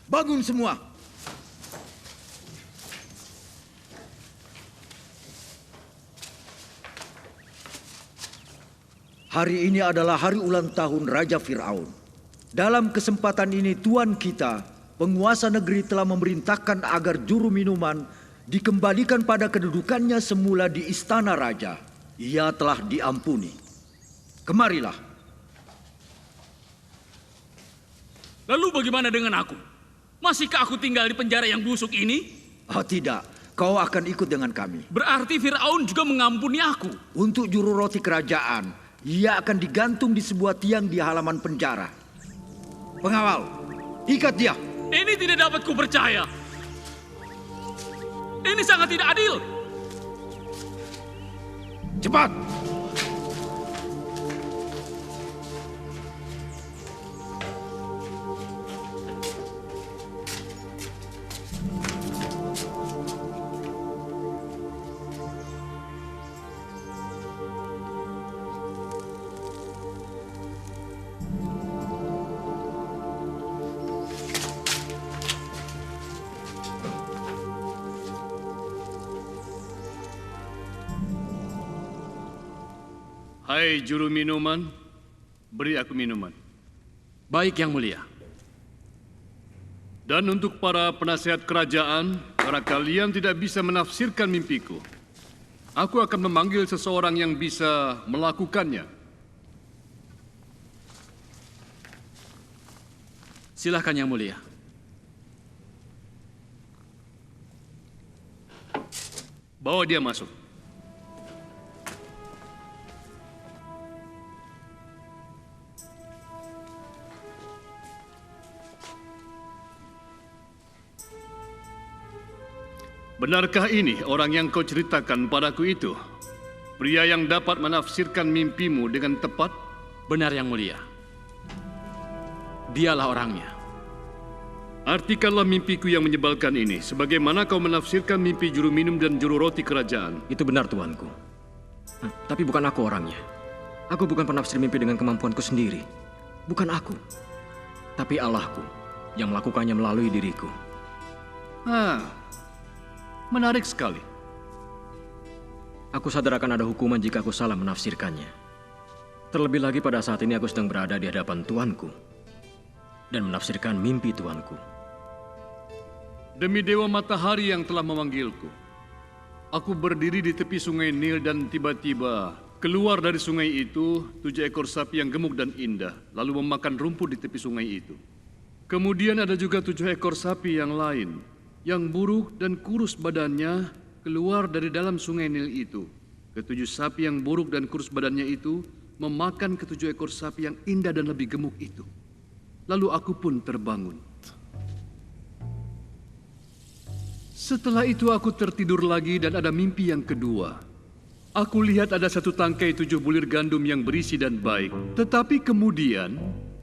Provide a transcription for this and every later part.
Bangun semua. Hari ini adalah hari ulang tahun Raja Fir'aun. Dalam kesempatan ini Tuan kita, penguasa negeri telah memerintahkan agar juru minuman dikembalikan pada kedudukannya semula di istana raja. Ia telah diampuni. Kemarilah. Lalu bagaimana dengan aku? Masihkah aku tinggal di penjara yang busuk ini? Oh tidak, kau akan ikut dengan kami. Berarti Fir'aun juga mengampuni aku. Untuk juru roti kerajaan, ia akan digantung di sebuah tiang di halaman penjara. Pengawal, ikat dia. Ini tidak dapat kupercaya. Ini sangat tidak adil. Cepat. Hai juru minuman, beri aku minuman. Baik yang mulia. Dan untuk para penasihat kerajaan, karena kalian tidak bisa menafsirkan mimpiku, aku akan memanggil seseorang yang bisa melakukannya. Silahkan yang mulia. Bawa dia masuk. Benarkah ini orang yang kau ceritakan padaku itu? Pria yang dapat menafsirkan mimpimu dengan tepat? Benar yang mulia. Dialah orangnya. Artikanlah mimpiku yang menyebalkan ini. Sebagaimana kau menafsirkan mimpi juru minum dan juru roti kerajaan. Itu benar tuanku. Tapi bukan aku orangnya. Aku bukan penafsir mimpi dengan kemampuanku sendiri. Bukan aku. Tapi Allahku yang melakukannya melalui diriku. Menarik sekali. Aku sadar akan ada hukuman jika aku salah menafsirkannya. Terlebih lagi pada saat ini aku sedang berada di hadapan Tuanku dan menafsirkan mimpi Tuanku. Demi Dewa Matahari yang telah memanggilku, aku berdiri di tepi sungai Nil dan tiba-tiba keluar dari sungai itu 7 ekor sapi yang gemuk dan indah, lalu memakan rumput di tepi sungai itu. Kemudian ada juga 7 ekor sapi yang lain, yang buruk dan kurus badannya keluar dari dalam sungai Nil itu. Ketujuh sapi yang buruk dan kurus badannya itu memakan ketujuh ekor sapi yang indah dan lebih gemuk itu. Lalu aku pun terbangun. Setelah itu aku tertidur lagi dan ada mimpi yang kedua. Aku lihat ada satu tangkai 7 bulir gandum yang berisi dan baik. Tetapi kemudian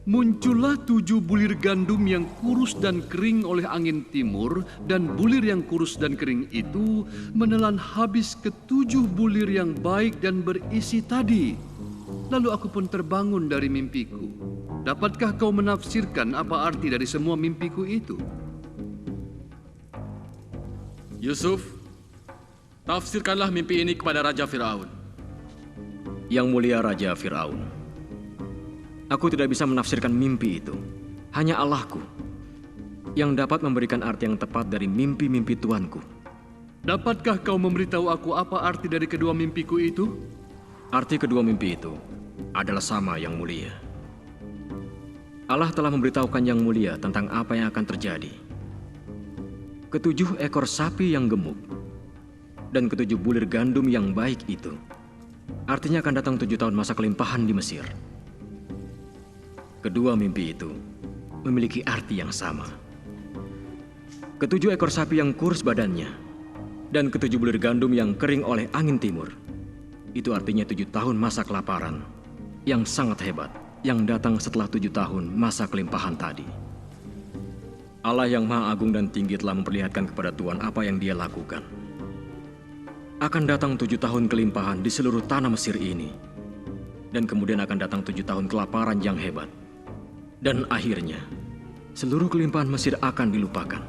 muncullah 7 bulir gandum yang kurus dan kering oleh angin timur, dan bulir yang kurus dan kering itu menelan habis ke-7 bulir yang baik dan berisi tadi. Lalu aku pun terbangun dari mimpiku. Dapatkah kau menafsirkan apa arti dari semua mimpiku itu? Yusuf, tafsirkanlah mimpi ini kepada Raja Fir'aun. Yang mulia Raja Fir'aun, aku tidak bisa menafsirkan mimpi itu. Hanya Allahku yang dapat memberikan arti yang tepat dari mimpi-mimpi Tuanku. Dapatkah kau memberitahu aku apa arti dari kedua mimpiku itu? Arti kedua mimpi itu adalah sama yang mulia. Allah telah memberitahukan yang mulia tentang apa yang akan terjadi. Ketujuh ekor sapi yang gemuk dan ketujuh bulir gandum yang baik itu artinya akan datang 7 tahun masa kelimpahan di Mesir. Kedua mimpi itu memiliki arti yang sama. Ketujuh ekor sapi yang kurus badannya dan ketujuh bulir gandum yang kering oleh angin timur, itu artinya 7 tahun masa kelaparan yang sangat hebat yang datang setelah 7 tahun masa kelimpahan tadi. Allah yang Maha Agung dan Tinggi telah memperlihatkan kepada Tuhan apa yang Dia lakukan. Akan datang 7 tahun kelimpahan di seluruh tanah Mesir ini, dan kemudian akan datang 7 tahun kelaparan yang hebat. Dan akhirnya, seluruh kelimpahan Mesir akan dilupakan.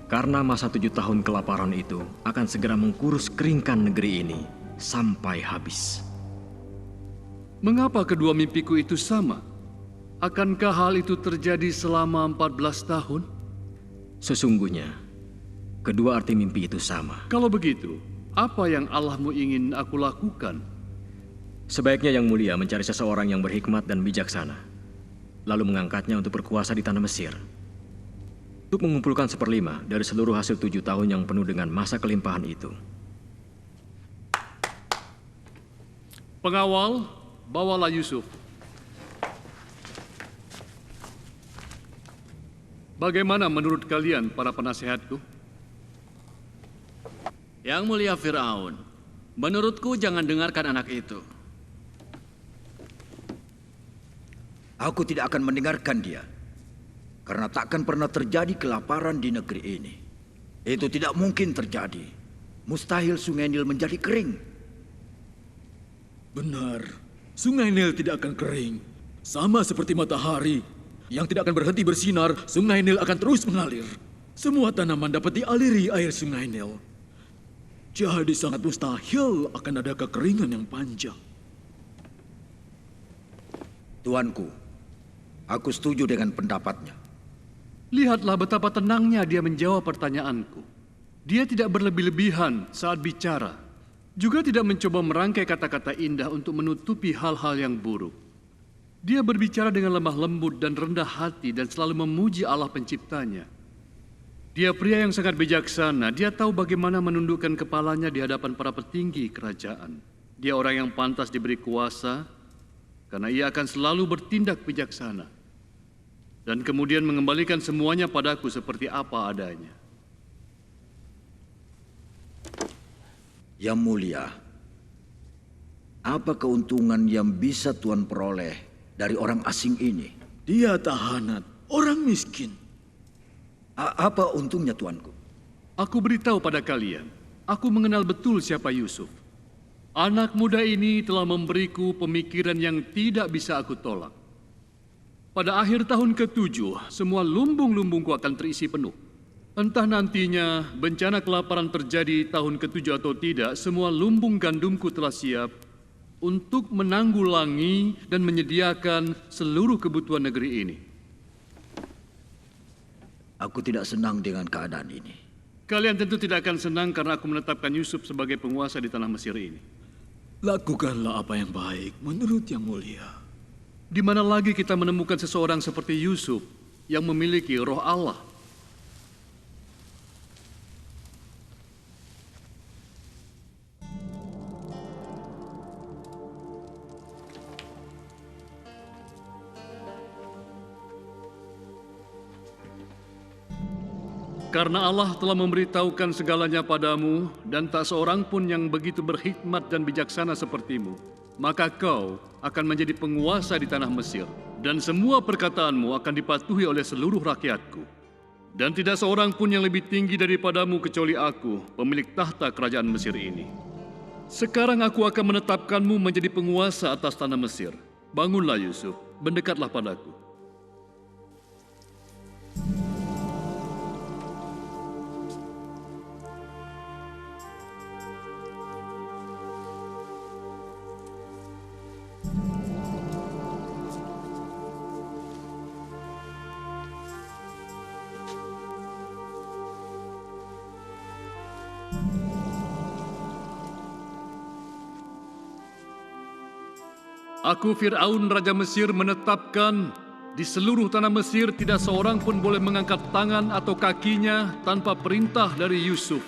Karena masa 7 tahun kelaparan itu akan segera mengkurus keringkan negeri ini sampai habis. Mengapa kedua mimpiku itu sama? Akankah hal itu terjadi selama 14 tahun? Sesungguhnya, kedua arti mimpi itu sama. Kalau begitu, apa yang Allahmu ingin aku lakukan? Sebaiknya Yang Mulia mencari seseorang yang berhikmat dan bijaksana, lalu mengangkatnya untuk berkuasa di tanah Mesir, untuk mengumpulkan 1/5 dari seluruh hasil 7 tahun yang penuh dengan masa kelimpahan itu. Pengawal, bawalah Yusuf. Bagaimana menurut kalian, para penasehatku? Yang Mulia Firaun, menurutku jangan dengarkan anak itu. Aku tidak akan mendengarkan dia. Karena takkan pernah terjadi kelaparan di negeri ini. Itu tidak mungkin terjadi. Mustahil Sungai Nil menjadi kering. Benar, Sungai Nil tidak akan kering. Sama seperti matahari yang tidak akan berhenti bersinar, Sungai Nil akan terus mengalir. Semua tanaman dapat dialiri air Sungai Nil. Jadi sangat mustahil akan ada kekeringan yang panjang. Tuanku, aku setuju dengan pendapatnya. Lihatlah betapa tenangnya dia menjawab pertanyaanku. Dia tidak berlebih-lebihan saat bicara. Juga tidak mencoba merangkai kata-kata indah untuk menutupi hal-hal yang buruk. Dia berbicara dengan lemah lembut dan rendah hati dan selalu memuji Allah penciptanya. Dia pria yang sangat bijaksana. Dia tahu bagaimana menundukkan kepalanya di hadapan para petinggi kerajaan. Dia orang yang pantas diberi kuasa karena ia akan selalu bertindak bijaksana. Dan kemudian mengembalikan semuanya padaku seperti apa adanya. Yang Mulia, apa keuntungan yang bisa Tuan peroleh dari orang asing ini? Dia tahanan, orang miskin. Apa untungnya, Tuanku? Aku beritahu pada kalian, aku mengenal betul siapa Yusuf. Anak muda ini telah memberiku pemikiran yang tidak bisa aku tolak. Pada akhir tahun ke-7, semua lumbung-lumbungku akan terisi penuh. Entah nantinya bencana kelaparan terjadi tahun ke-7 atau tidak, semua lumbung gandumku telah siap untuk menanggulangi dan menyediakan seluruh kebutuhan negeri ini. Aku tidak senang dengan keadaan ini. Kalian tentu tidak akan senang karena aku menetapkan Yusuf sebagai penguasa di tanah Mesir ini. Lakukanlah apa yang baik menurut Yang Mulia. Di mana lagi kita menemukan seseorang seperti Yusuf yang memiliki roh Allah? Karena Allah telah memberitahukan segalanya padamu, dan tak seorang pun yang begitu berhikmat dan bijaksana sepertimu, maka kau akan menjadi penguasa di tanah Mesir, dan semua perkataanmu akan dipatuhi oleh seluruh rakyatku. Dan tidak seorang pun yang lebih tinggi daripadamu kecuali aku, pemilik tahta kerajaan Mesir ini. Sekarang aku akan menetapkanmu menjadi penguasa atas tanah Mesir. Bangunlah Yusuf, mendekatlah padaku. Aku Fir'aun Raja Mesir menetapkan di seluruh tanah Mesir tidak seorang pun boleh mengangkat tangan atau kakinya tanpa perintah dari Yusuf.